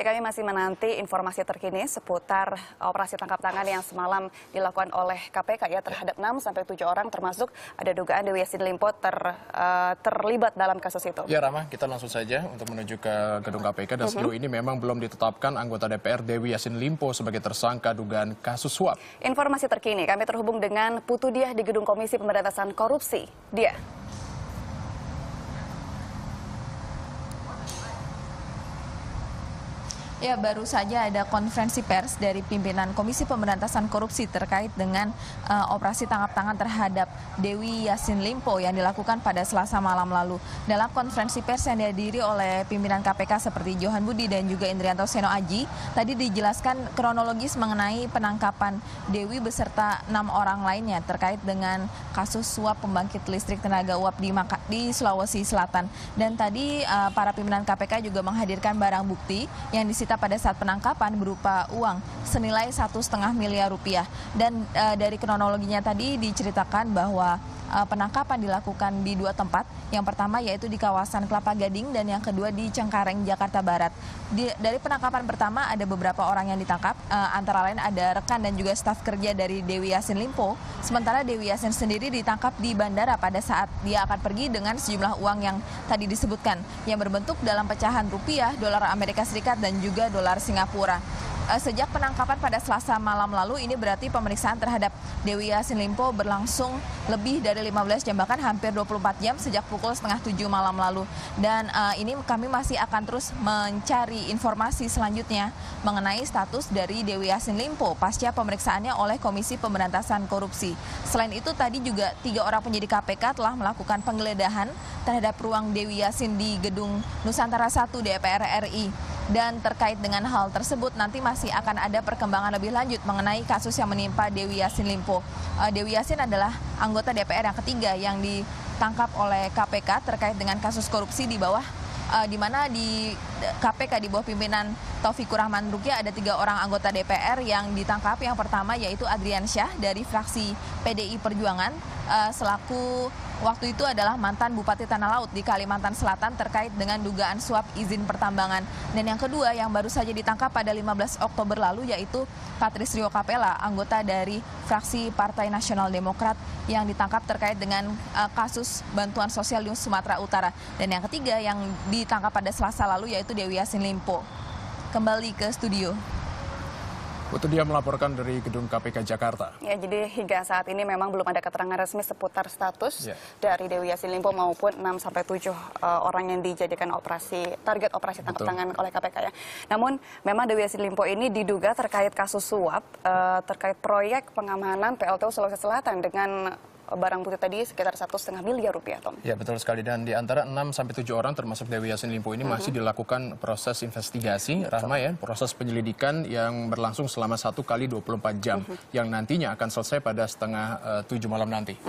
Ya, kami masih menanti informasi terkini seputar operasi tangkap tangan yang semalam dilakukan oleh KPK ya terhadap 6 sampai 7 orang, termasuk ada dugaan Dewi Yassin Limpo terlibat dalam kasus itu. Ya Rama, kita langsung saja untuk menuju ke gedung KPK dan sejauh ini memang belum ditetapkan anggota DPR Dewi Yassin Limpo sebagai tersangka dugaan kasus suap. Informasi terkini kami terhubung dengan Putu Diah di Gedung Komisi Pemberantasan Korupsi. Dia. Ya, baru saja ada konferensi pers dari pimpinan Komisi Pemberantasan Korupsi terkait dengan operasi tangkap tangan terhadap Dewi Yassin Limpo yang dilakukan pada Selasa malam lalu. Dalam konferensi pers yang dihadiri oleh pimpinan KPK seperti Johan Budi dan juga Indrianto Seno Aji, tadi dijelaskan kronologis mengenai penangkapan Dewi beserta 6 orang lainnya terkait dengan kasus suap pembangkit listrik tenaga uap di Sulawesi Selatan. Dan tadi para pimpinan KPK juga menghadirkan barang bukti yang disita pada saat penangkapan berupa uang senilai 1,5 miliar rupiah. Dan dari kronologinya tadi diceritakan bahwa penangkapan dilakukan di 2 tempat. Yang pertama yaitu di kawasan Kelapa Gading dan yang kedua di Cengkareng, Jakarta Barat. Dari penangkapan pertama ada beberapa orang yang ditangkap, antara lain ada rekan dan juga staf kerja dari Dewi Yassin Limpo. Sementara Dewi Yassin sendiri ditangkap di bandara pada saat dia akan pergi dengan sejumlah uang yang tadi disebutkan, yang berbentuk dalam pecahan rupiah, dolar Amerika Serikat dan juga dolar Singapura. Sejak penangkapan pada Selasa malam lalu, ini berarti pemeriksaan terhadap Dewi Yassin Limpo berlangsung lebih dari 15 jam, bahkan hampir 24 jam sejak pukul 6:30 malam lalu. Dan ini kami masih akan terus mencari informasi selanjutnya mengenai status dari Dewi Yassin Limpo pasca pemeriksaannya oleh Komisi Pemberantasan Korupsi. Selain itu tadi juga 3 orang penyidik KPK telah melakukan penggeledahan terhadap ruang Dewi Yassin di Gedung Nusantara 1 DPR RI. Dan terkait dengan hal tersebut nanti masih akan ada perkembangan lebih lanjut mengenai kasus yang menimpa Dewi Yassin Limpo. Dewi Yassin adalah anggota DPR yang ketiga yang ditangkap oleh KPK terkait dengan kasus korupsi di bawah di mana di KPK di bawah pimpinan Taufikur Rahman Rukyah ada 3 orang anggota DPR yang ditangkap. Yang pertama yaitu Adrian Syah dari fraksi PDI Perjuangan, selaku waktu itu adalah mantan Bupati Tanah Laut di Kalimantan Selatan terkait dengan dugaan suap izin pertambangan. Dan yang kedua yang baru saja ditangkap pada 15 Oktober lalu yaitu Patrisrio Capella, anggota dari fraksi Partai Nasional Demokrat yang ditangkap terkait dengan kasus bantuan sosial di Sumatera Utara. Dan yang ketiga yang ditangkap pada Selasa lalu yaitu Dewi Yassin Limpo. Kembali ke studio. Putu Diah melaporkan dari Gedung KPK Jakarta. Ya, jadi hingga saat ini memang belum ada keterangan resmi seputar status dari Dewi Yassin Limpo maupun 6 sampai 7 orang yang dijadikan target operasi tangkap tangan oleh KPK ya. Namun memang Dewi Yassin Limpo ini diduga terkait kasus suap terkait proyek pengamanan PLTU Sulawesi Selatan dengan barang bukti tadi sekitar 1,5 miliar rupiah, Tom. Ya, betul sekali. Dan di antara 6 sampai 7 orang termasuk Dewi Yassin Limpo ini masih dilakukan proses investigasi, Rahma ya, proses penyelidikan yang berlangsung selama 1 kali 24 jam yang nantinya akan selesai pada setengah 7 malam nanti.